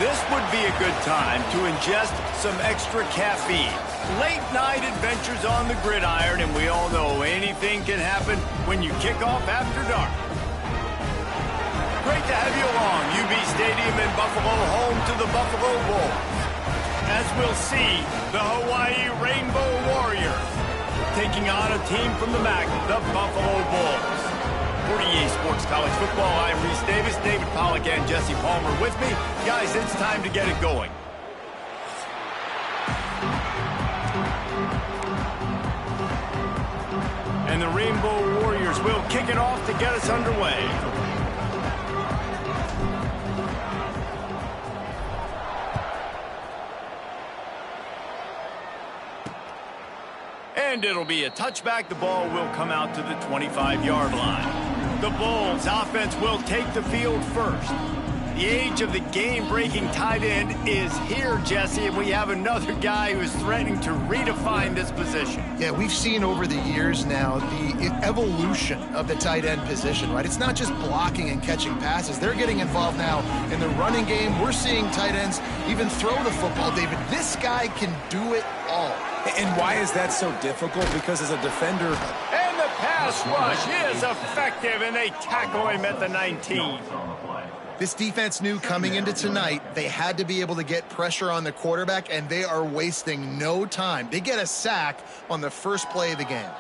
This would be a good time to ingest some extra caffeine. Late night adventures on the gridiron, and we all know anything can happen when you kick off after dark. Great to have you along. UB Stadium in Buffalo, home to the Buffalo Bulls. As we'll see, the Hawaii Rainbow Warriors taking on a team from the MAC, the Buffalo Bulls. For EA Sports College Football, I'm Reese Davis, David Pollack, and Jesse Palmer with me. Guys, it's time to get it going. And the Rainbow Warriors will kick it off to get us underway. And it'll be a touchback. The ball will come out to the 25-yard line. The Bulls offense will take the field first. The age of the game-breaking tight end is here, Jesse, and we have another guy who's threatening to redefine this position. Yeah, we've seen over the years now the evolution of the tight end position, right? It's not just blocking and catching passes. They're getting involved now in the running game. We're seeing tight ends even throw the football, David. This guy can do it all. And why is that so difficult? Because as a defender... And the pass rush is effective, and they tackle him at the 19. This defense knew coming into tonight they had to be able to get pressure on the quarterback, and they are wasting no time. They get a sack on the first play of the game.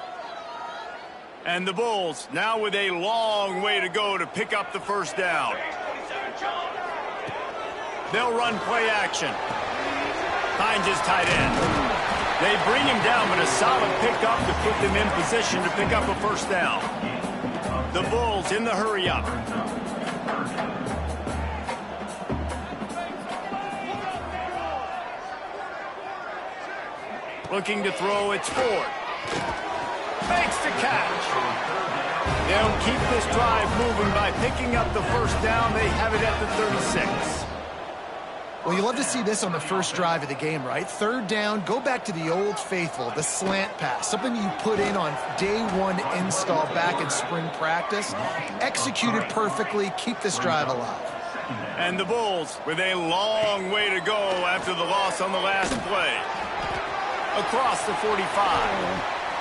And the Bulls now with a long way to go to pick up the first down. They'll run play action. Finds his tight end. They bring him down, but a solid pickup to put them in position to pick up a first down. The Bulls in the hurry-up. Looking to throw, it's Ford. Makes the catch. They'll keep this drive moving by picking up the first down. They have it at the 36. Well, you love to see this on the first drive of the game, right? Third down, go back to the old faithful, the slant pass, something you put in on day one install back in spring practice. Executed perfectly, keep this drive alive. And the Bulls with a long way to go after the loss on the last play. Across the 45.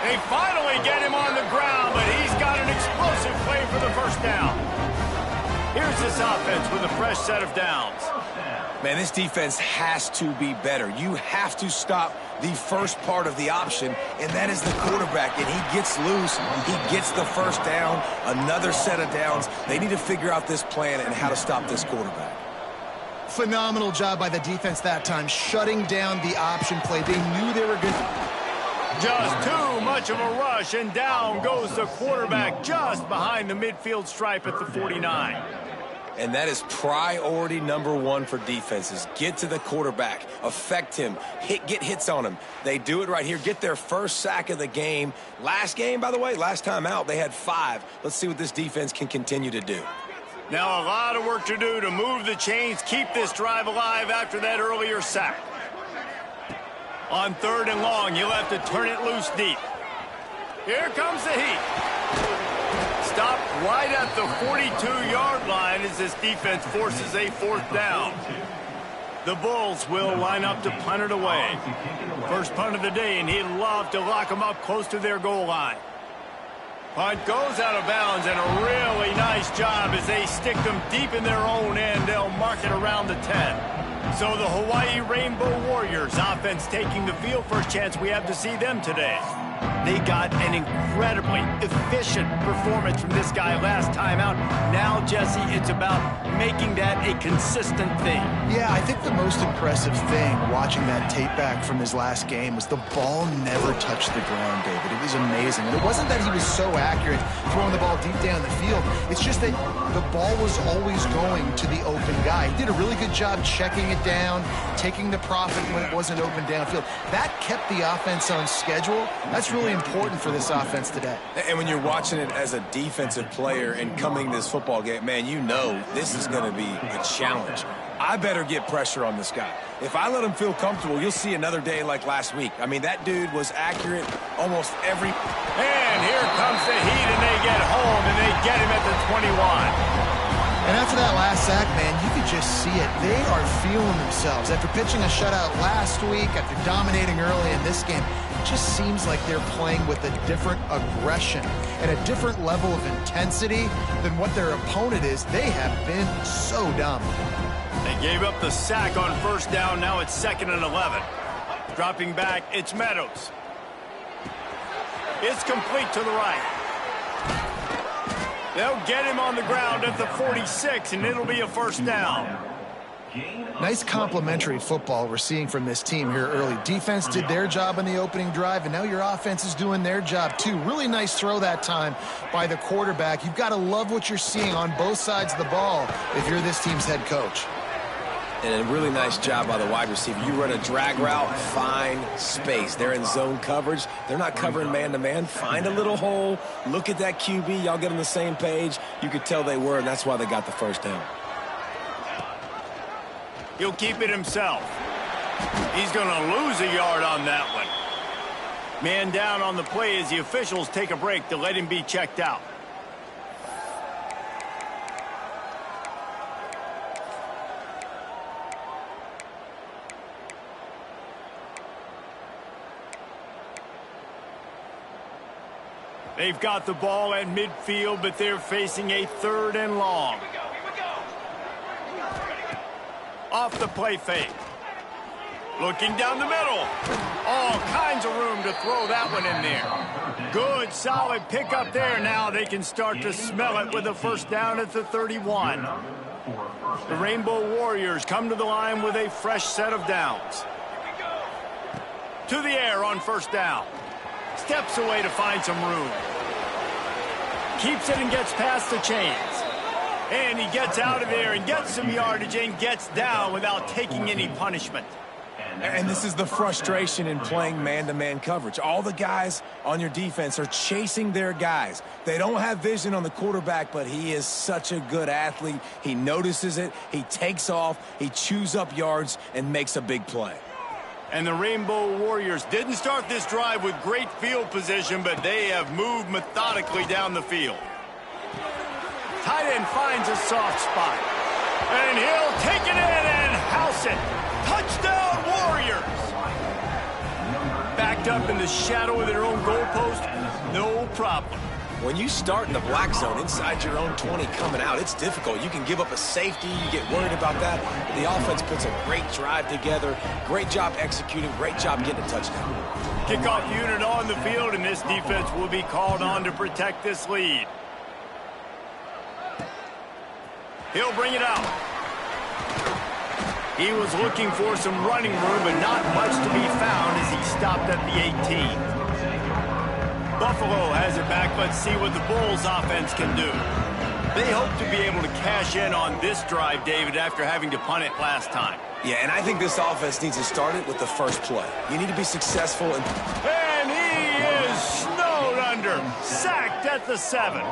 They finally get him on the ground, but he's got an explosive play for the first down. Here's this offense with a fresh set of downs. Man, this defense has to be better. You have to stop the first part of the option, and that is the quarterback. And he gets loose. He gets the first down, another set of downs. They need to figure out this plan and how to stop this quarterback. Phenomenal job by the defense that time, shutting down the option play. They knew they were good. Just too much of a rush, and down goes the quarterback just behind the midfield stripe at the 49. And that is priority number one for defenses. Get to the quarterback, affect him, get hits on him. They do it right here, get their first sack of the game. Last game, by the way, last time out, they had 5. Let's see what this defense can continue to do. Now a lot of work to do to move the chains, keep this drive alive after that earlier sack. On third and long, you'll have to turn it loose deep. Here comes the heat. Stopped right at the 42-yard line as this defense forces a fourth down. The Bulls will line up to punt it away. First punt of the day, and he'd love to lock them up close to their goal line. Punt goes out of bounds, and a really nice job as they stick them deep in their own end. They'll mark it around the 10. So the Hawaii Rainbow Warriors offense taking the field. First chance we have to see them today. They got an incredibly efficient performance from this guy last time out. Now, Jesse, it's about making that a consistent thing. Yeah, I think the most impressive thing watching that tape back from his last game was the ball never touched the ground, David. It was amazing. And it wasn't that he was so accurate throwing the ball deep down the field. It's just that the ball was always going to the open guy. He did a really good job checking it down, taking the profit when it wasn't open downfield. That kept the offense on schedule. That's really important for this offense today. And when you're watching it as a defensive player and coming to this football game, man, you know this is going to be a challenge. I better get pressure on this guy. If I let him feel comfortable, you'll see another day like last week. I mean, that dude was accurate almost every... And here comes the heat, and they get home, and they get him at the 21. And after that last sack, man, you could just see it. They are feeling themselves. After pitching a shutout last week, after dominating early in this game, it just seems like they're playing with a different aggression and a different level of intensity than what their opponent is. They have been so dominant. They gave up the sack on first down. Now it's 2nd and 11. Dropping back, it's Meadows. It's complete to the right. They'll get him on the ground at the 46, and it'll be a first down. Nice complementary football we're seeing from this team here early. Defense did their job on the opening drive, and now your offense is doing their job too. Really nice throw that time by the quarterback. You've got to love what you're seeing on both sides of the ball if you're this team's head coach. And a really nice job by the wide receiver. You run a drag route, find space. They're in zone coverage. They're not covering man-to-man. Find a little hole. Look at that QB. Y'all get on the same page. You could tell they were, and that's why they got the first down. He'll keep it himself. He's going to lose a yard on that one. Man down on the play as the officials take a break to let him be checked out. They've got the ball at midfield, but they're facing a 3rd and long. Off the play fake. Looking down the middle. All kinds of room to throw that one in there. Good, solid pickup there. Now they can start to smell it with a first down at the 31. The Rainbow Warriors come to the line with a fresh set of downs. To the air on first down. Steps away to find some room. Keeps it and gets past the chains. And he gets out of there and gets some yardage and gets down without taking any punishment. And this is the frustration in playing man-to-man coverage. All the guys on your defense are chasing their guys. They don't have vision on the quarterback, but he is such a good athlete. He notices it, he takes off, he chews up yards, and makes a big play. And the Rainbow Warriors didn't start this drive with great field position, but they have moved methodically down the field. Tight end finds a soft spot. And he'll take it in and house it. Touchdown, Warriors! Backed up in the shadow of their own goalpost, no problem. When you start in the black zone inside your own 20 coming out, it's difficult. You can give up a safety. You get worried about that. The offense puts a great drive together. Great job executing. Great job getting a touchdown. Kickoff unit on the field, and this defense will be called on to protect this lead. He'll bring it out. He was looking for some running room, but not much to be found as he stopped at the 18. Buffalo has it back. Let's see what the Bulls offense can do. They hope to be able to cash in on this drive, David, after having to punt it last time. Yeah, and I think this offense needs to start it with the first play. You need to be successful. And he is snowed under. Sacked at the 7.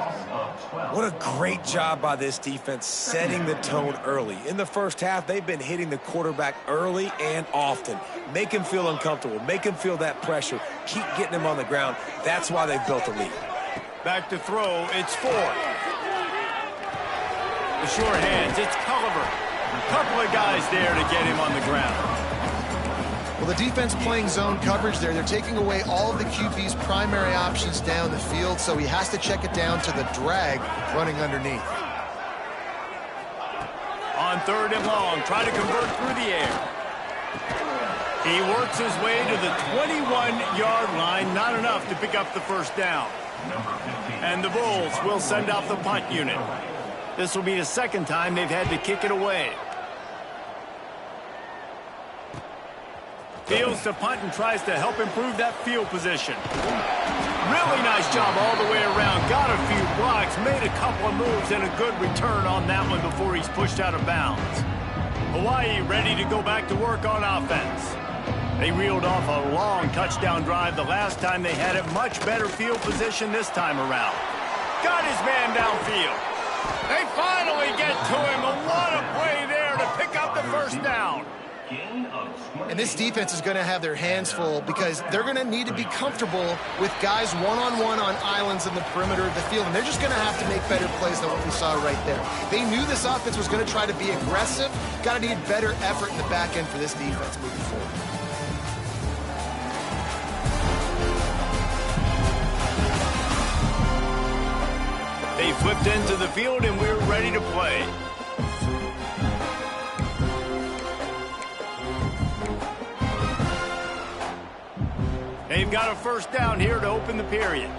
What a great job by this defense setting the tone early. In the first half, they've been hitting the quarterback early and often. Make him feel uncomfortable. Make him feel that pressure. Keep getting him on the ground. That's why they've built a lead. Back to throw. It's 4. The short hands. It's Culliver. A couple of guys there to get him on the ground. Well, the defense playing zone coverage there. They're taking away all of the QB's primary options down the field, so he has to check it down to the drag running underneath. On 3rd and long, try to convert through the air. He works his way to the 21-yard line, not enough to pick up the first down. And the Bulls will send out the punt unit. This will be the second time they've had to kick it away. Fields to punt and tries to help improve that field position. Really nice job all the way around. Got a few blocks, made a couple of moves, and a good return on that one before he's pushed out of bounds. Hawaii ready to go back to work on offense. They reeled off a long touchdown drive the last time they had it. Much better field position this time around. Got his man downfield. They finally get to him. And what a play there to pick up the first down. And this defense is going to have their hands full because they're going to need to be comfortable with guys one-on-one on islands in the perimeter of the field. And they're just going to have to make better plays than what we saw right there. They knew this offense was going to try to be aggressive. Got to need better effort in the back end for this defense moving forward. They flipped into the field, and we're ready to play. They've got a first down here to open the period.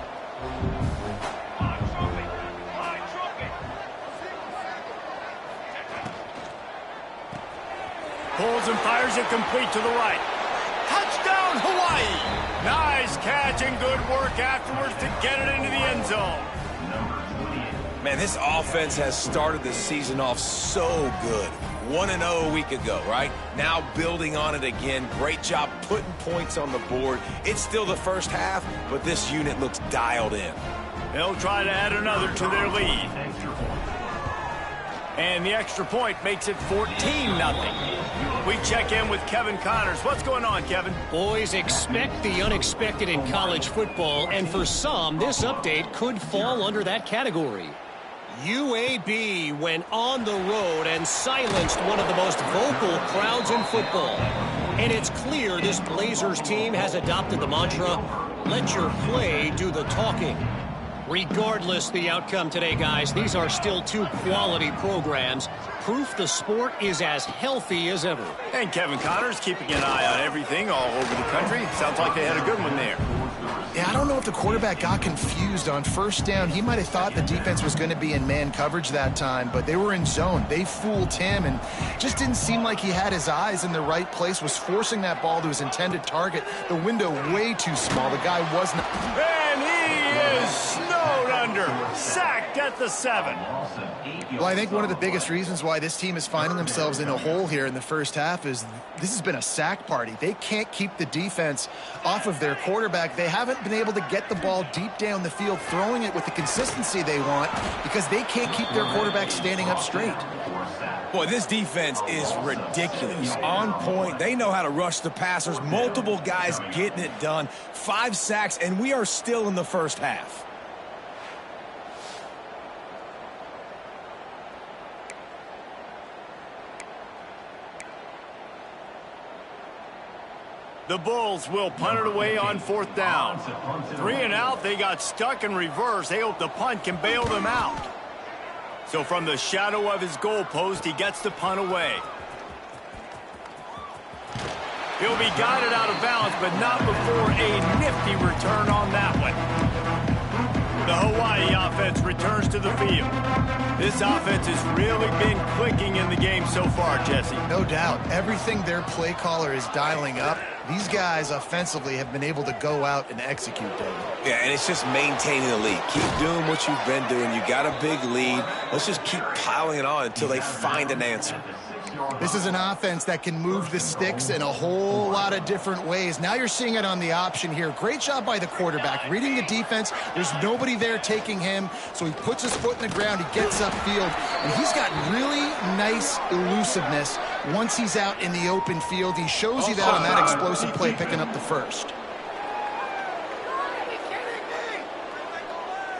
Pulls and fires it complete to the right. Touchdown, Hawaii! Nice catch and good work afterwards to get it into the end zone. Man, this offense has started the season off so good. 1-0 a week ago, right? Now building on it again. Great job putting points on the board. It's still the first half, but this unit looks dialed in. They'll try to add another to their lead. And the extra point makes it 14-0. We check in with Kevin Connors. What's going on, Kevin? Boys, expect the unexpected in college football, and for some, this update could fall under that category. UAB went on the road and silenced one of the most vocal crowds in football. And it's clear this Blazers team has adopted the mantra, let your play do the talking. Regardless the outcome today, guys, these are still two quality programs. Proof the sport is as healthy as ever. And Kevin Connors keeping an eye on everything all over the country. Sounds like they had a good one there. Yeah, I don't know if the quarterback got confused on first down. He might have thought the defense was going to be in man coverage that time, but they were in zone. They fooled him and just didn't seem like he had his eyes in the right place, was forcing that ball to his intended target. The window way too small. The guy wasn't. And he is snowed under. Sacked at the 7. Well, I think one of the biggest reasons why this team is finding themselves in a hole here in the first half is this has been a sack party. They can't keep the defense off of their quarterback. They haven't been able to get the ball deep down the field, throwing it with the consistency they want because they can't keep their quarterback standing up straight. Boy, this defense is ridiculous. On point. They know how to rush the passers. Multiple guys getting it done. 5 sacks, and we are still in the first half. The Bulls will punt it away on 4th down. 3 and out, they got stuck in reverse. They hope the punt can bail them out. So from the shadow of his goalpost, he gets the punt away. He'll be guided out of bounds, but not before a nifty return on that one. The Hawaii offense returns to the field. This offense has really been clicking in the game so far, Jesse. No doubt. Everything their play caller is dialing up, these guys offensively have been able to go out and execute, David. Yeah, and it's just maintaining the lead. Keep doing what you've been doing. You got a big lead. Let's just keep piling it on until they find an answer. This is an offense that can move the sticks in a whole lot of different ways. Now you're seeing it on the option here. Great job by the quarterback. Reading the defense, there's nobody there taking him, so he puts his foot in the ground, he gets upfield, and he's got really nice elusiveness once he's out in the open field. He shows you that on that explosive play, picking up the first.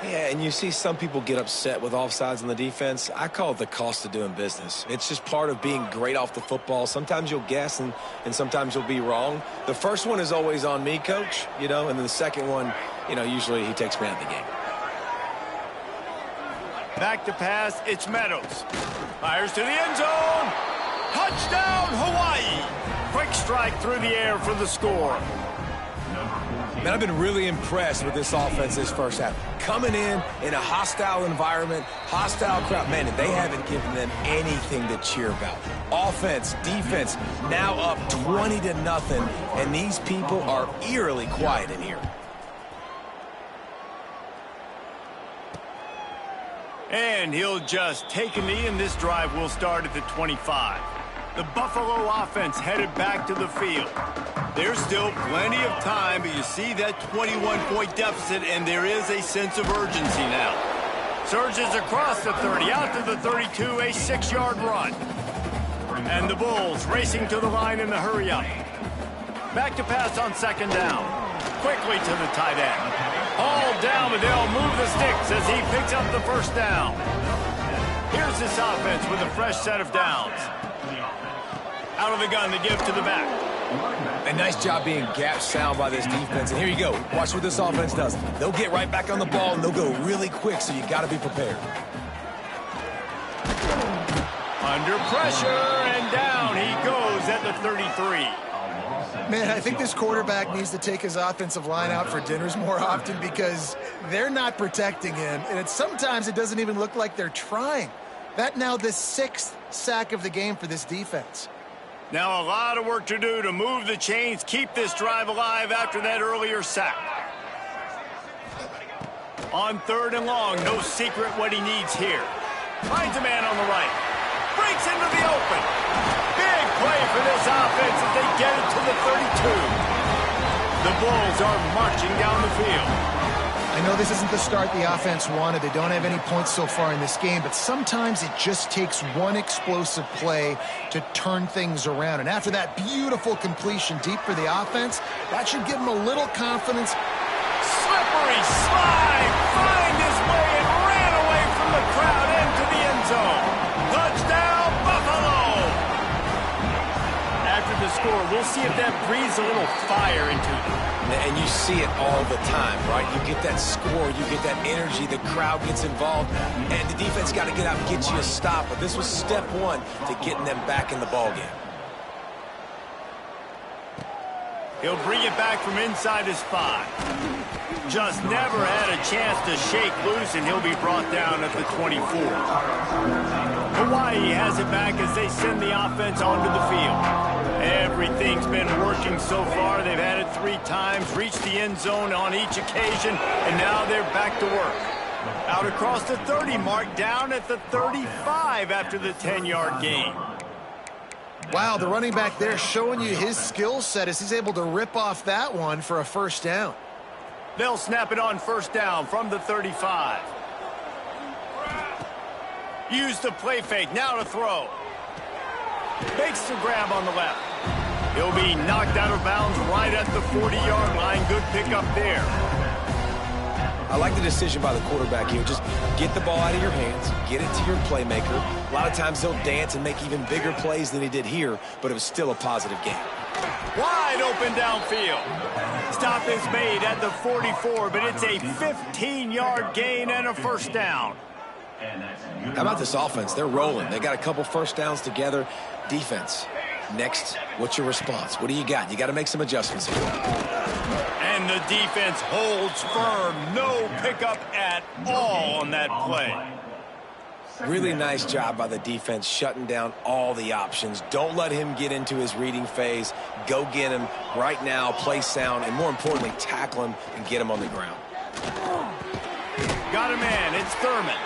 Yeah, and you see some people get upset with offsides on the defense. I call it the cost of doing business. It's just part of being great off the football. Sometimes you'll guess and sometimes you'll be wrong. The first one is always on me, Coach, and then the second one, usually he takes me out of the game. Back to pass, it's Meadows. Fires to the end zone. Touchdown, Hawaii. Quick strike through the air for the score. Man, I've been really impressed with this offense this first half. Coming in a hostile environment, hostile crowd, man, and they haven't given them anything to cheer about. Offense, defense, now up 20-0, and these people are eerily quiet in here. And he'll just take a knee, and this drive will start at the 25. The Buffalo offense headed back to the field. There's still plenty of time, but you see that 21-point deficit, and there is a sense of urgency now. Surges across the 30, out to the 32, a 6-yard run. And the Bulls racing to the line in the hurry-up. Back to pass on second down. Quickly to the tight end. Hauled down, but they'll move the sticks as he picks up the first down. Here's this offense with a fresh set of downs. Out of the gun to give to the back. A nice job being gap sound by this defense. And here you go. Watch what this offense does. They'll get right back on the ball, and they'll go really quick, so you got to be prepared. Under pressure, and down he goes at the 33. Man, I think this quarterback needs to take his offensive line out for dinners more often because they're not protecting him. And sometimes it doesn't even look like they're trying. That now the 6th sack of the game for this defense. Now a lot of work to do to move the chains, keep this drive alive after that earlier sack. On third and long, no secret what he needs here. Finds a man on the right. Breaks into the open. Big play for this offense as they get it to the 32. The Bulls are marching down the field. I know this isn't the start the offense wanted. They don't have any points so far in this game, but sometimes it just takes one explosive play to turn things around. And after that beautiful completion deep for the offense, that should give them a little confidence. Slippery slide, find his way and ran away from the crowd into the end zone. Touchdown, Buffalo! After the score, we'll see if that breathes a little fire into them. And you see it all the time, right? You get that score, you get that energy, the crowd gets involved, and the defense got to get out and get you a stop. But this was step one to getting them back in the ballgame. He'll bring it back from inside his 5. Just never had a chance to shake loose, and he'll be brought down at the 24. Hawaii has it back as they send the offense onto the field. Everything's been working so far. They've had it 3 times, reached the end zone on each occasion, and now they're back to work. Out across the 30 mark, down at the 35 after the 10-yard gain. Wow, the running back there showing you his skill set as he's able to rip off that one for a first down. They'll snap it on first down from the 35. Use the play fake, now to throw. Makes the grab on the left. He'll be knocked out of bounds right at the 40-yard line. Good pickup there. I like the decision by the quarterback here. Just get the ball out of your hands, get it to your playmaker. A lot of times they'll dance and make even bigger plays than he did here, but it was still a positive game. Wide open downfield. Stop is made at the 44, but it's a 15-yard gain and a first down. How about this offense? They're rolling. They got a couple first downs together. Defense, next, what's your response? What do you got? You got to make some adjustments here. And the defense holds firm. No pickup at all on that play. Really nice job by the defense shutting down all the options. Don't let him get into his reading phase. Go get him right now, play sound, and more importantly, tackle him and get him on the ground. Got a man. It's Thurman.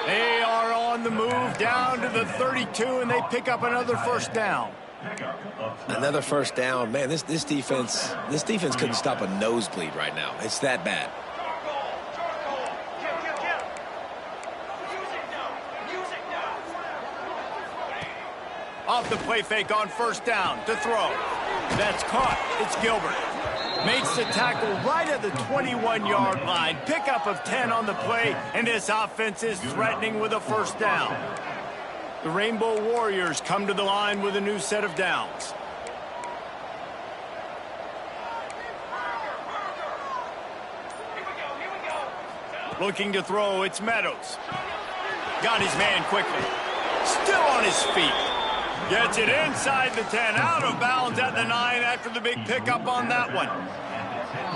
They are on the move down to the 32, and they pick up another first down. Another first down. Man, this defense couldn't stop a nosebleed right now. It's that bad. Off the play fake on first down to throw. That's caught. It's Gilbert. Makes the tackle right at the 21-yard line. Pickup of 10 on the play, and this offense is threatening with a first down. The Rainbow Warriors come to the line with a new set of downs. Looking to throw, it's Meadows. Got his man quickly. Still on his feet. Gets it inside the 10, out of bounds at the 9 after the big pickup on that one.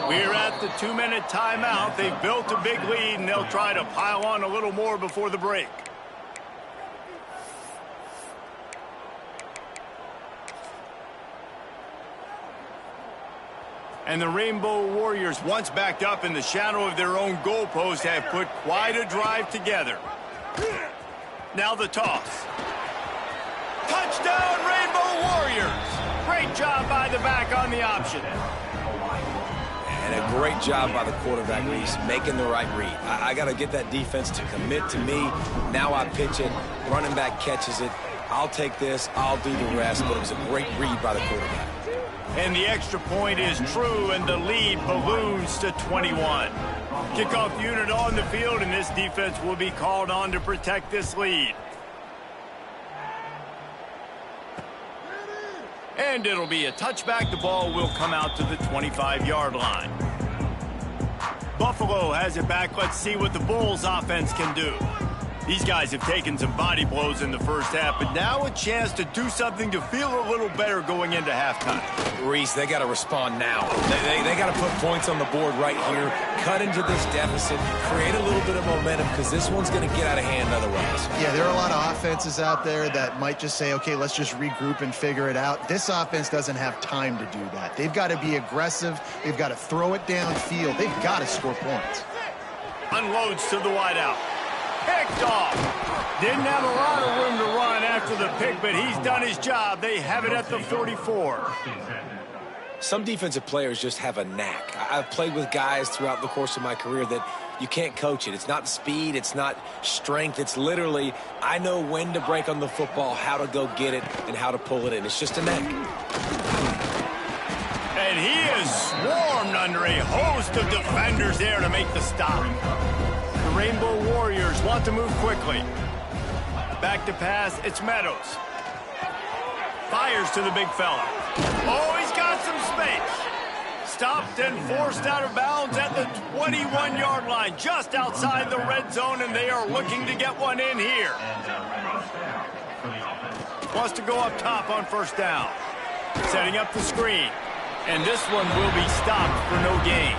We're at the 2-minute timeout. They've built a big lead, and they'll try to pile on a little more before the break. And the Rainbow Warriors, once backed up in the shadow of their own goalpost, have put quite a drive together. Now the toss. Touchdown, Rainbow Warriors! Great job by the back on the option. And a great job by the quarterback, Reese, making the right read. I got to get that defense to commit to me. Now I pitch it. Running back catches it. I'll take this, I'll do the rest, but it was a great read by the quarterback. And the extra point is true, and the lead balloons to 21. Kickoff unit on the field, and this defense will be called on to protect this lead. And it'll be a touchback. The ball will come out to the 25-yard line. Buffalo has it back. Let's see what the Bulls offense can do. These guys have taken some body blows in the first half, but now a chance to do something to feel a little better going into halftime. Reese, they got to respond now. They got to put points on the board right here, cut into this deficit, create a little bit of momentum, because this one's going to get out of hand otherwise. Yeah, there are a lot of offenses out there that might just say, okay, let's just regroup and figure it out. This offense doesn't have time to do that. They've got to be aggressive. They've got to throw it downfield. They've got to score points. Unloads to the wideout. Picked off. Didn't have a lot of room to run after the pick, but he's done his job. They have it at the 44. Some defensive players just have a knack. I've played with guys throughout the course of my career that you can't coach it. It's not speed. It's not strength. It's literally, I know when to break on the football, how to go get it, and how to pull it in. It's just a knack. And he is swarmed under a host of defenders there to make the stop. The Rainbow Warriors want to move quickly. Back to pass, it's Meadows. Fires to the big fella. Oh, he's got some space. Stopped and forced out of bounds at the 21-yard line, just outside the red zone, and they are looking to get one in here. Wants to go up top on first down. Setting up the screen. And this one will be stopped for no gain.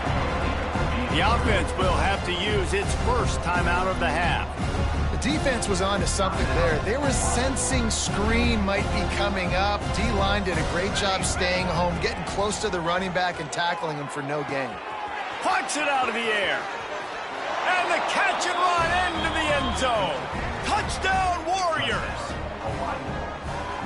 The offense will have to use its first timeout of the half. The defense was on to something there. They were sensing screen might be coming up. D-line did a great job staying home, getting close to the running back and tackling him for no gain. Pucks it out of the air. And the catch and run into the end zone. Touchdown, Warriors.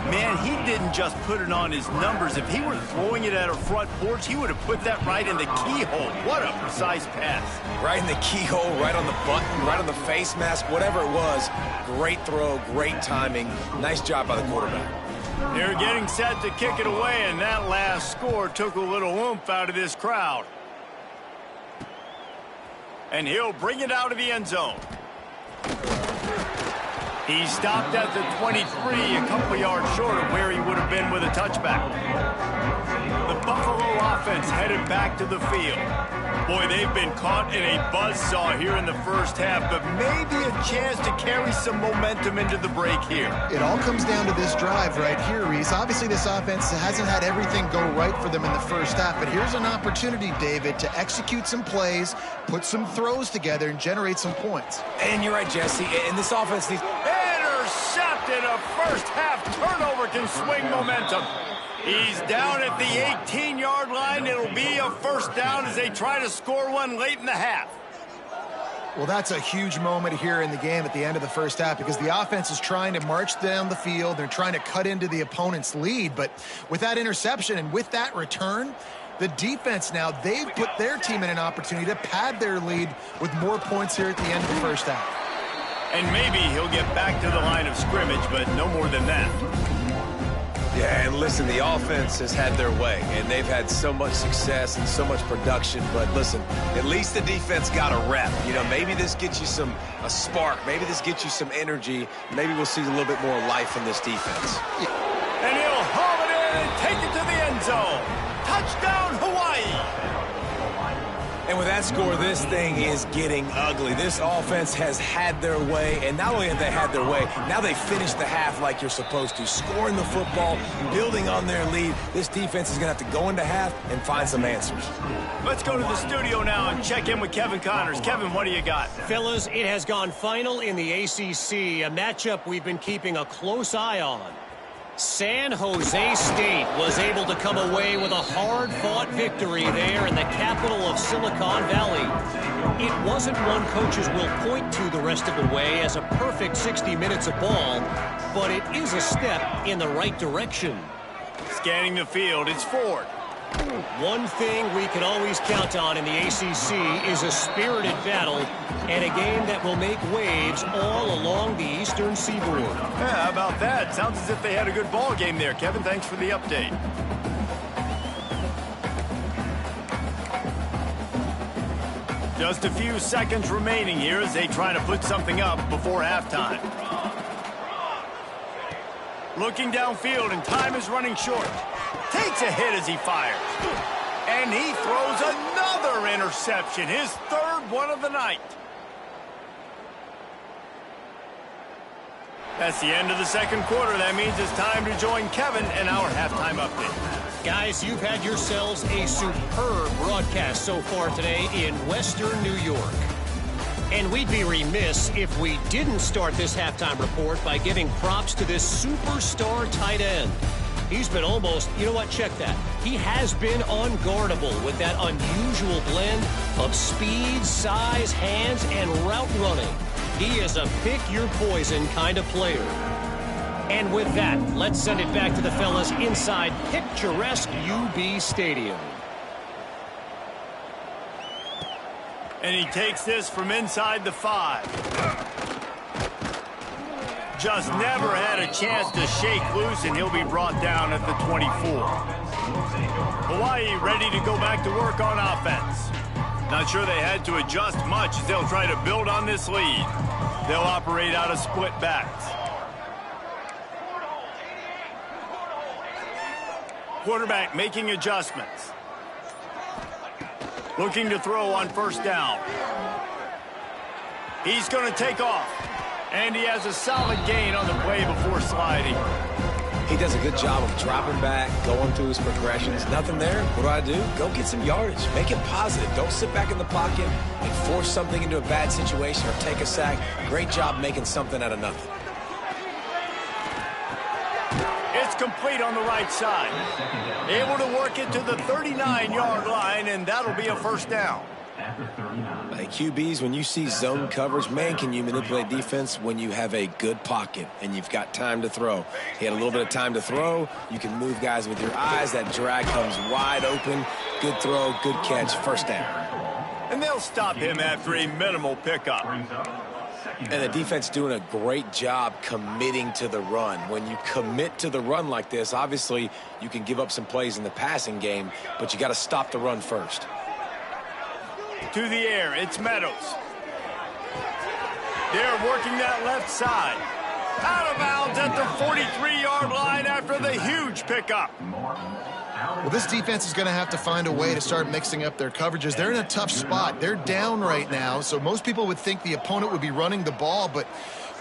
Man, he didn't just put it on his numbers. If he were throwing it at a front porch, he would have put that right in the keyhole. What a precise pass. Right in the keyhole, right on the button, right on the face mask, whatever it was. Great throw, great timing. Nice job by the quarterback. They're getting set to kick it away, and that last score took a little oomph out of this crowd. And he'll bring it out of the end zone. He stopped at the 23, a couple yards short of where he would have been with a touchback. The Buffalo offense headed back to the field. Boy, they've been caught in a buzzsaw here in the first half, but maybe a chance to carry some momentum into the break here. It all comes down to this drive right here, Reese. Obviously, this offense hasn't had everything go right for them in the first half, but here's an opportunity, David, to execute some plays, put some throws together, and generate some points. And you're right, Jesse, and this offense needs... Intercepted. A first-half turnover can swing momentum. He's down at the 18-yard line. It'll be a first down as they try to score one late in the half. Well, that's a huge moment here in the game at the end of the first half because the offense is trying to march down the field. They're trying to cut into the opponent's lead. But with that interception and with that return, the defense now, they've put their team in an opportunity to pad their lead with more points here at the end of the first half. And maybe he'll get back to the line of scrimmage, but no more than that. Yeah, and listen, the offense has had their way, and they've had so much success and so much production. But listen, at least the defense got a rep. You know, maybe this gets you a spark. Maybe this gets you some energy. Maybe we'll see a little bit more life in this defense. And he'll haul it in and take it to the end zone. Touchdown, Hawaii. And with that score, this thing is getting ugly. This offense has had their way, and not only have they had their way, now they finished the half like you're supposed to, scoring the football, building on their lead. This defense is going to have to go into half and find some answers. Let's go to the studio now and check in with Kevin Connors. Kevin, what do you got? Fellas, it has gone final in the ACC, a matchup we've been keeping a close eye on. San Jose State was able to come away with a hard-fought victory there in the capital of Silicon Valley. It wasn't one coaches will point to the rest of the way as a perfect 60 minutes of ball, but it is a step in the right direction. Scanning the field, it's Ford. One thing we can always count on in the ACC is a spirited battle and a game that will make waves all along the Eastern Western Seaboard. Yeah, how about that? Sounds as if they had a good ball game there, Kevin. Thanks for the update. Just a few seconds remaining here as they try to put something up before halftime. Looking downfield, and time is running short. Takes a hit as he fires. And he throws another interception, his third one of the night. That's the end of the second quarter. That means it's time to join Kevin in our halftime update. Guys, you've had yourselves a superb broadcast so far today in Western New York. And we'd be remiss if we didn't start this halftime report by giving props to this superstar tight end. He's been almost, you know what, check that. He has been unguardable with that unusual blend of speed, size, hands, and route running. He is a pick-your-poison kind of player. And with that, let's send it back to the fellas inside picturesque UB Stadium. And he takes this from inside the 5. Just never had a chance to shake loose, and he'll be brought down at the 24. Hawaii ready to go back to work on offense. Not sure they had to adjust much as they'll try to build on this lead. They'll operate out of split backs. Quarterback making adjustments. Looking to throw on first down. He's going to take off. And he has a solid gain on the play before sliding. He does a good job of dropping back, going through his progressions. Nothing there. What do? Go get some yardage. Make it positive. Don't sit back in the pocket and force something into a bad situation or take a sack. Great job making something out of nothing. It's complete on the right side. Able to work it to the 39-yard line, and that'll be a first down. Hey, QBs, when you see zone coverage, man, can you manipulate defense when you have a good pocket and you've got time to throw. He had a little bit of time to throw. You can move guys with your eyes. That drag comes wide open. Good throw, good catch, first down. And they'll stop him after a minimal pickup. And the defense doing a great job committing to the run. When you commit to the run like this, obviously you can give up some plays in the passing game, but you got to stop the run first. To the air, it's Meadows. They're working that left side. Out of bounds at the 43-yard line after the huge pickup. Well, this defense is going to have to find a way to start mixing up their coverages. They're in a tough spot. They're down right now, so most people would think the opponent would be running the ball, but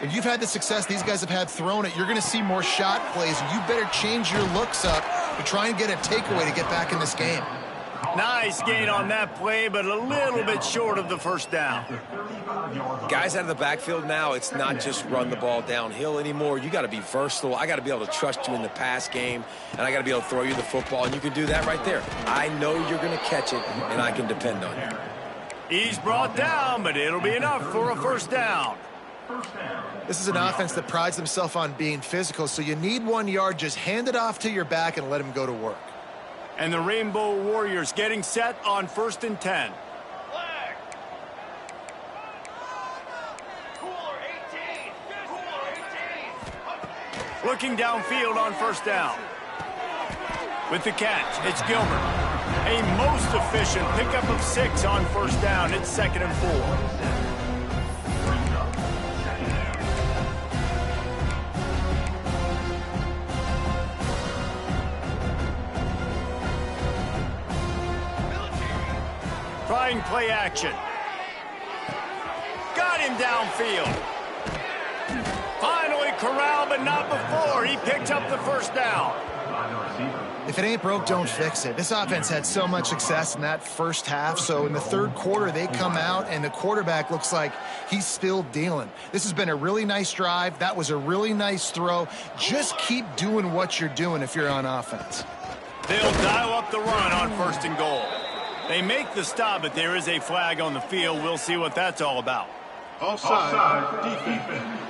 when you've had the success these guys have had throwing it, you're going to see more shot plays, and you better change your looks up to try and get a takeaway to get back in this game. Nice gain on that play, but a little bit short of the first down. Guys out of the backfield now, it's not just run the ball downhill anymore. You got to be versatile. I got to be able to trust you in the pass game, and I got to be able to throw you the football, and you can do that right there. I know you're going to catch it, and I can depend on you. He's brought down, but it'll be enough for a first down. This is an offense that prides themselves on being physical, so you need 1 yard. Just hand it off to your back and let him go to work. And the Rainbow Warriors getting set on 1st and 10. Looking downfield on first down. With the catch, it's Gilbert. A most efficient pickup of 6 on first down. It's 2nd and 4. Trying play action. Got him downfield. Finally corralled, but not before. He picked up the first down. If it ain't broke, don't fix it. This offense had so much success in that first half, so in the third quarter, they come out, and the quarterback looks like he's still dealing. This has been a really nice drive. That was a really nice throw. Just keep doing what you're doing if you're on offense. They'll dial up the run on 1st and goal. They make the stop, but there is a flag on the field. We'll see what that's all about. Offside, defense.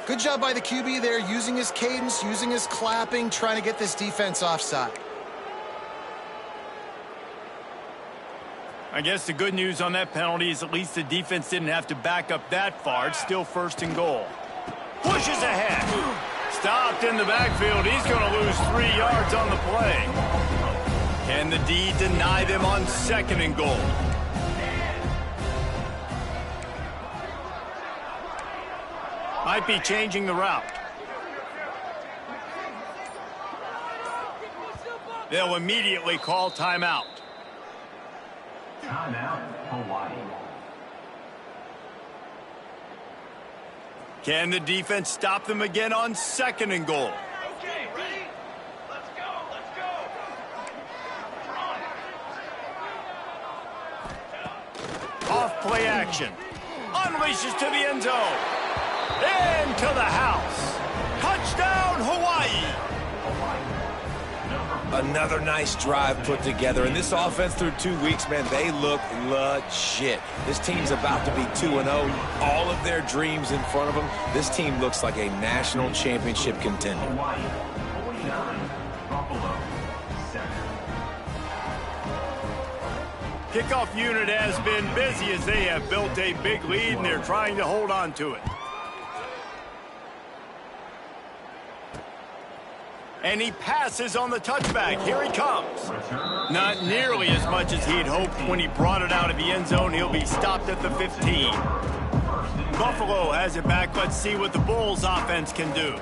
Good job by the QB there, using his cadence, using his clapping, trying to get this defense offside. I guess the good news on that penalty is at least the defense didn't have to back up that far. It's still 1st and goal. Pushes ahead. Stopped in the backfield. He's going to lose 3 yards on the play. Can the D deny them on 2nd and goal? Might be changing the route. They'll immediately call timeout. Timeout, Hawaii. Can the defense stop them again on 2nd and goal? Okay, ready? Let's go, let's go. Off play action. Unleashes to the end zone. Into the house. Touchdown, Hawaii. Another nice drive put together. And this offense through 2 weeks, man, they look legit. This team's about to be 2-0. All of their dreams in front of them. This team looks like a national championship contender. Hawaii, 49, Buffalo, 7. Kickoff unit has been busy as they have built a big lead and they're trying to hold on to it. And he passes on the touchback. Here he comes. Not nearly as much as he'd hoped when he brought it out of the end zone. He'll be stopped at the 15. Buffalo has it back. Let's see what the Bulls offense can do.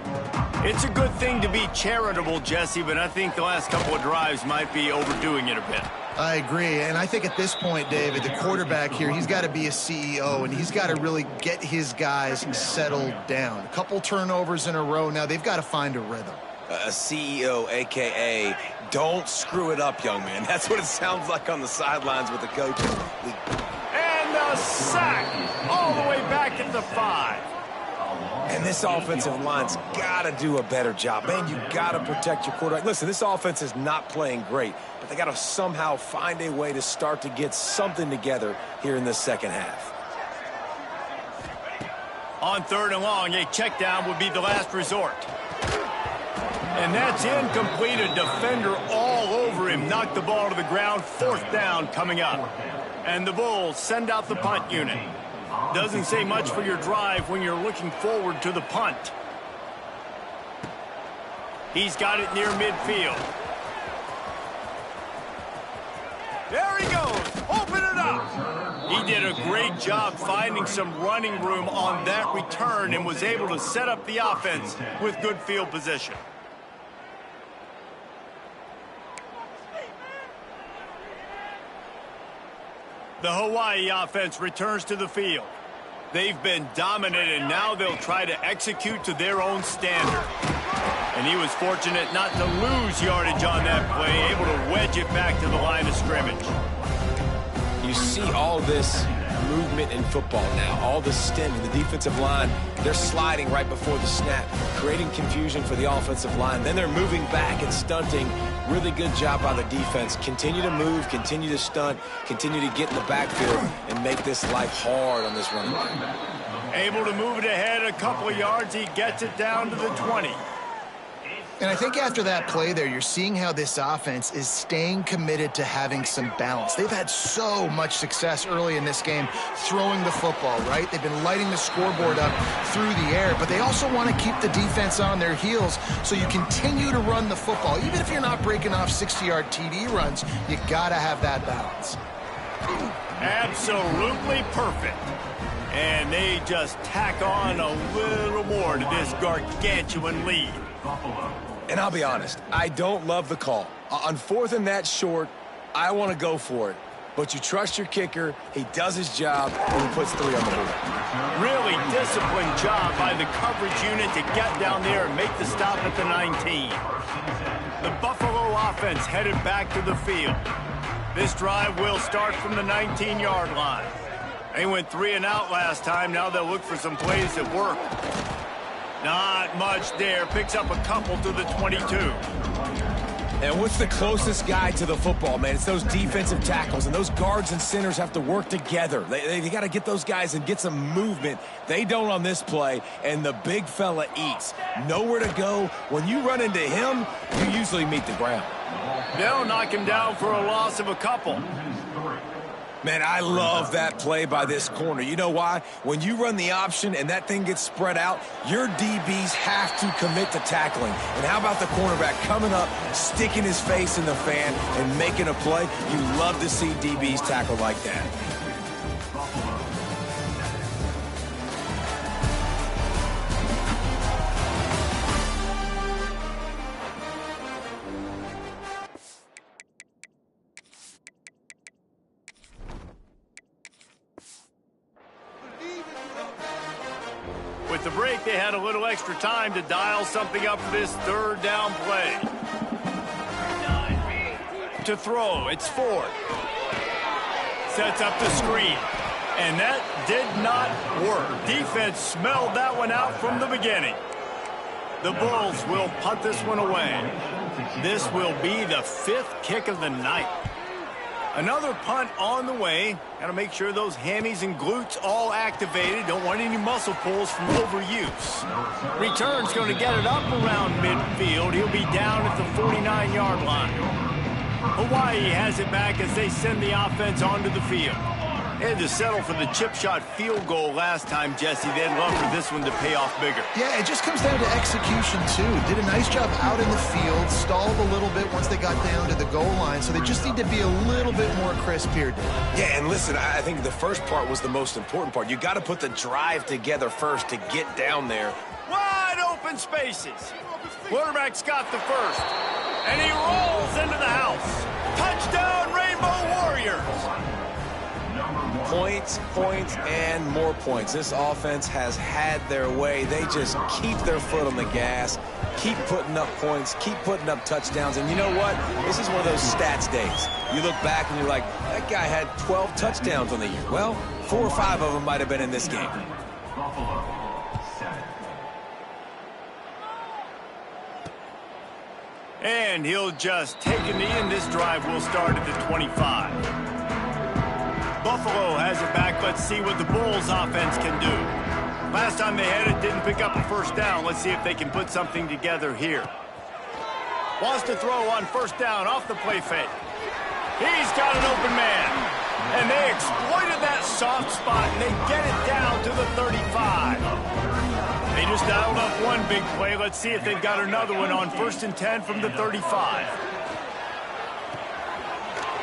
It's a good thing to be charitable, Jesse, but I think the last couple of drives might be overdoing it a bit. I agree, and I think at this point, David, the quarterback here, he's got to be a CEO, and he's got to really get his guys settled down. A couple turnovers in a row. Now they've got to find a rhythm. A CEO, a.k.a. don't screw it up, young man. That's what it sounds like on the sidelines with the coaches. And a sack all the way back at the 5. And this offensive line's got to do a better job. Man, you got to protect your quarterback. Listen, this offense is not playing great, but they got to somehow find a way to start to get something together here in the second half. On 3rd and long, a check down would be the last resort. And that's incomplete. A defender all over him. Knocked the ball to the ground. 4th down coming up. And the Bulls send out the punt unit. Doesn't say much for your drive when you're looking forward to the punt. He's got it near midfield. There he goes. Open it up. He did a great job finding some running room on that return and was able to set up the offense with good field position. The Hawaii offense returns to the field. They've been dominated, and now they'll try to execute to their own standard. And he was fortunate not to lose yardage on that play, able to wedge it back to the line of scrimmage. You see all this movement in football now, all the stemming, the defensive line, they're sliding right before the snap, creating confusion for the offensive line. Then they're moving back and stunting. Really good job by the defense. Continue to move, continue to stunt, continue to get in the backfield and make this life hard on this running back. Able to move it ahead a couple of yards. He gets it down to the 20. And I think after that play there, you're seeing how this offense is staying committed to having some balance. They've had so much success early in this game throwing the football, right? They've been lighting the scoreboard up through the air, but they also want to keep the defense on their heels so you continue to run the football. Even if you're not breaking off 60-yard TD runs, you got to have that balance. Absolutely perfect. And they just tack on a little more to this gargantuan lead. And I'll be honest, I don't love the call. On 4th and that short, I want to go for it. But you trust your kicker, he does his job, and he puts 3 on the board. Really disciplined job by the coverage unit to get down there and make the stop at the 19. The Buffalo offense headed back to the field. This drive will start from the 19-yard line. They went 3 and out last time. Now they'll look for some plays that work. Not much there. Picks up a couple to the 22. And what's the closest guy to the football, man? It's those defensive tackles, and those guards and centers have to work together. They got to get those guys and get some movement. They don't on this play, and the big fella eats. Nowhere to go. When you run into him, you usually meet the ground. They'll knock him down for a loss of a couple. Man, I love that play by this corner. You know why? When you run the option and that thing gets spread out, your DBs have to commit to tackling. And how about the cornerback coming up, sticking his face in the fan, and making a play? You love to see DBs tackle like that. With the break, they had a little extra time to dial something up for this third down play. To throw, it's Ford. Sets up the screen. And that did not work. Defense smelled that one out from the beginning. The Bulls will punt this one away. This will be the 5th kick of the night. Another punt on the way. Got to make sure those hammies and glutes all activated. Don't want any muscle pulls from overuse. Return's going to get it up around midfield. He'll be down at the 49-yard line. Hawaii has it back as they send the offense onto the field. They had to settle for the chip shot field goal last time, Jesse. They'd love for this one to pay off bigger. Yeah, it just comes down to execution, too. Did a nice job out in the field, stalled a little bit once they got down to the goal line, so they just need to be a little bit more crisp here, Dave. Yeah, and listen, I think the first part was the most important part. You got to put the drive together first to get down there. Wide open spaces. Quarterback's got the first, and he rolls into the house. Touchdown, Rainbow Warriors. Points, points, and more points. This offense has had their way. They just keep their foot on the gas, keep putting up points, keep putting up touchdowns. And you know what? This is one of those stats days. You look back and you're like, that guy had 12 touchdowns on the year. Well, 4 or 5 of them might have been in this game. Buffalo, 7. And he'll just take a knee, and this drive will start at the 25. Buffalo has it back. Let's see what the Bulls offense can do. Last time they had it, didn't pick up a first down. Let's see if they can put something together here. Wants to throw on first down off the play fake. He's got an open man. And they exploited that soft spot, and they get it down to the 35. They just dialed up one big play. Let's see if they've got another one on 1st and 10 from the 35.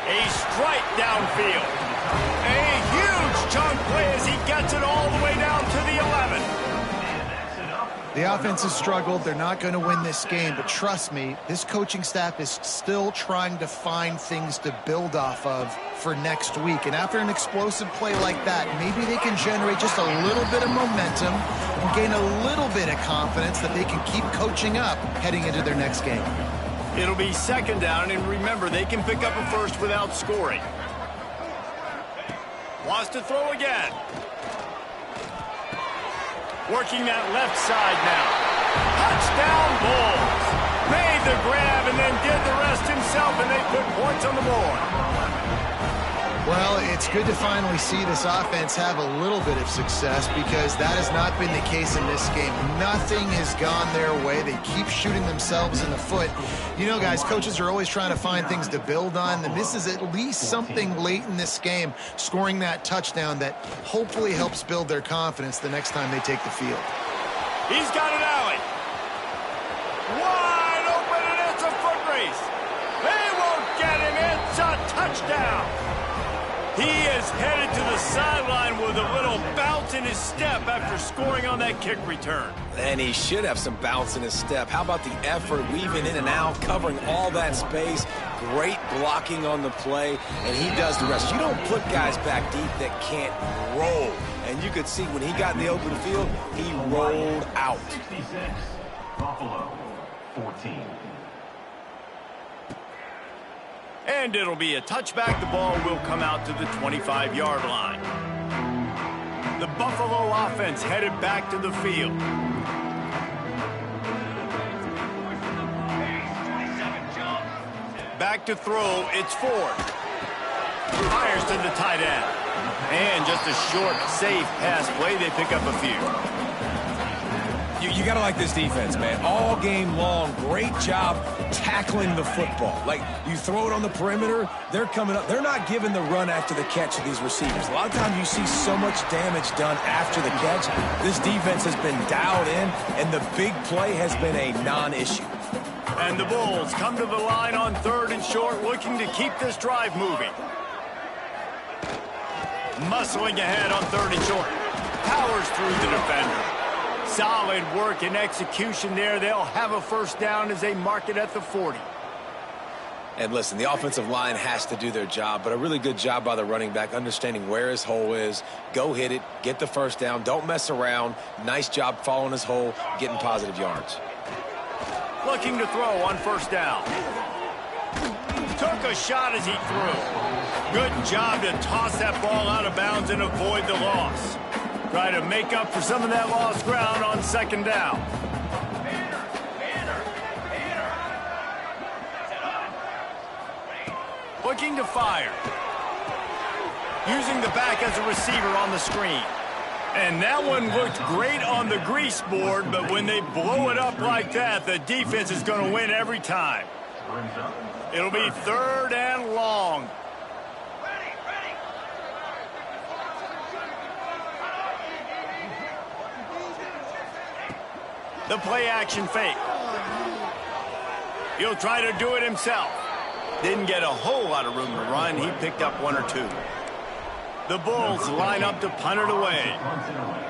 A strike downfield. A huge chunk play as he gets it all the way down to the 11. The offense has struggled. They're not going to win this game, but trust me, this coaching staff is still trying to find things to build off of for next week. And after an explosive play like that, maybe they can generate just a little bit of momentum and gain a little bit of confidence that they can keep coaching up heading into their next game. It'll be 2nd down, and remember, they can pick up a first without scoring. Wants to throw again. Working that left side now. Touchdown Bulls. Made the grab and then did the rest himself, and they put points on the board. Well, it's good to finally see this offense have a little bit of success because that has not been the case in this game. Nothing has gone their way. They keep shooting themselves in the foot. You know, guys, coaches are always trying to find things to build on, and this is at least something late in this game, scoring that touchdown that hopefully helps build their confidence the next time they take the field. He's got an alley. Wide open, and it's a foot race. They won't get him. It's a touchdown. He is headed to the sideline with a little bounce in his step after scoring on that kick return. And he should have some bounce in his step. How about the effort, weaving in and out, covering all that space, great blocking on the play, and he does the rest. You don't put guys back deep that can't roll. And you could see when he got in the open field, he rolled out. 66. Buffalo, 14. And it'll be a touchback. The ball will come out to the 25-yard line. The Buffalo offense headed back to the field. Back to throw, it's Ford. Fires to the tight end. And just a short, safe pass play. They pick up a few. You got to like this defense, man. All game long, great job tackling the football. Like, you throw it on the perimeter, they're coming up. They're not giving the run after the catch to these receivers. A lot of times you see so much damage done after the catch. This defense has been dialed in, and the big play has been a non-issue. And the Bulls come to the line on 3rd and short, looking to keep this drive moving. Muscling ahead on 3rd and short. Powers through the defender. Solid work and execution there. They'll have a first down as they mark it at the 40. And listen, the offensive line has to do their job, but a really good job by the running back, understanding where his hole is. Go hit it, get the first down, don't mess around. Nice job following his hole, getting positive yards. Looking to throw on first down. Took a shot as he threw. Good job to toss that ball out of bounds and avoid the loss. Try to make up for some of that lost ground on 2nd down. Looking to fire. Using the back as a receiver on the screen. And that one looked great on the grease board, but when they blow it up like that, the defense is going to win every time. It'll be 3rd and long. The play action fake. He'll try to do it himself. Didn't get a whole lot of room to run. He picked up 1 or 2. The Bulls line up to punt it away.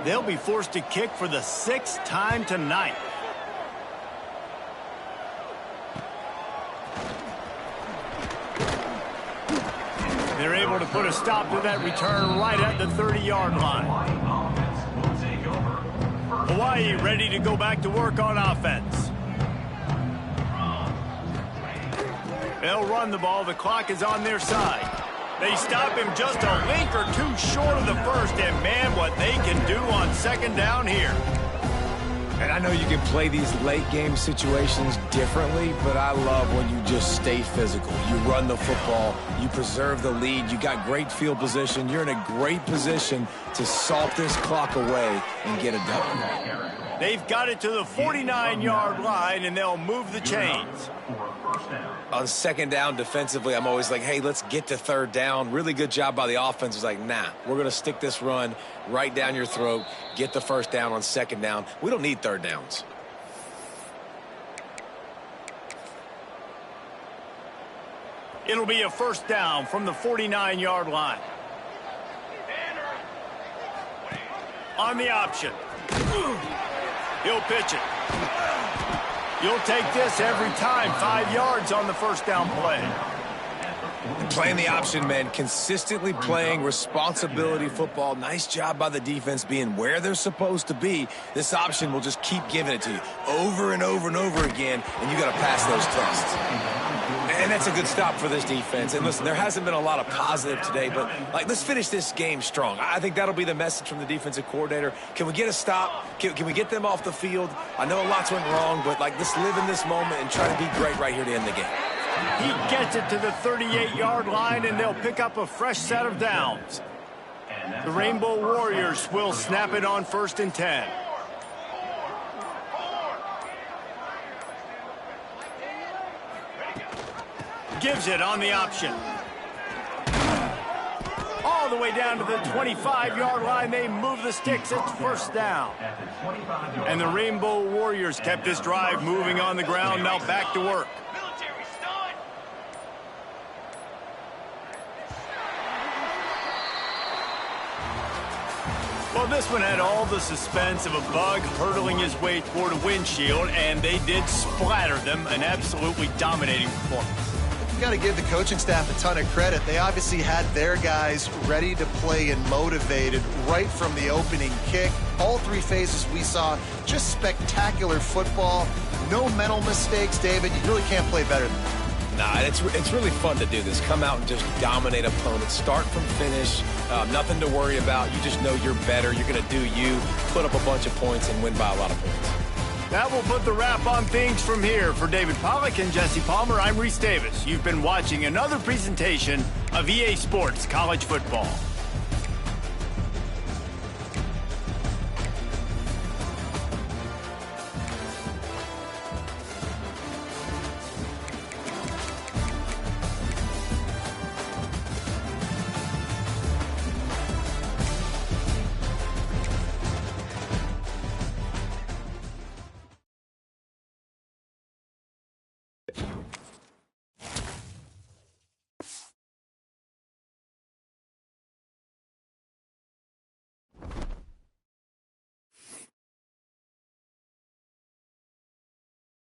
They'll be forced to kick for the 6th time tonight. They're able to put a stop to that return right at the 30-yard line. Hawaii ready to go back to work on offense. They'll run the ball. The clock is on their side. They stop him just a link or 2 short of the first, and man, what they can do on 2nd down here. And I know you can play these late game situations differently, but I love when you just stay physical. You run the football, you preserve the lead, you got great field position. You're in a great position to salt this clock away and get it done. They've got it to the 49-yard line, and they'll move the chains. On 2nd down defensively, I'm always like, hey, let's get to 3rd down. Really good job by the offense. It's like, nah, we're going to stick this run right down your throat, get the first down on 2nd down. We don't need 3rd downs. It'll be a first down from the 49-yard line. On the option. He'll pitch it. You'll take this every time. 5 yards on the first down play. Playing the option, man. Consistently playing responsibility football. Nice job by the defense being where they're supposed to be. This option will just keep giving it to you over and over and over again, and you got to pass those tests. And that's a good stop for this defense. And listen, there hasn't been a lot of positive today, but let's finish this game strong. I think that'll be the message from the defensive coordinator. Can we get a stop? Can we get them off the field? I know lots went wrong, but let's live in this moment and try to be great right here to end the game. He gets it to the 38-yard line, and they'll pick up a fresh set of downs. The Rainbow Warriors will snap it on 1st and 10. Gives it on the option. All the way down to the 25-yard line. They move the sticks. It's first down. And the Rainbow Warriors kept this drive moving on the ground. Now back to work. Well, this one had all the suspense of a bug hurtling his way toward a windshield, and they did splatter them. An absolutely dominating performance. You got to give the coaching staff a ton of credit. They obviously had their guys ready to play and motivated right from the opening kick. All 3 phases we saw, just spectacular football. No mental mistakes, David. You really can't play better than that. Nah, it's really fun to do this. Come out and just dominate opponents. Start from finish. Nothing to worry about. You just know you're better. You're going to do you, put up a bunch of points, and win by a lot of points. That will put the wrap on things from here. For David Pollack and Jesse Palmer, I'm Reese Davis. You've been watching another presentation of EA Sports College Football.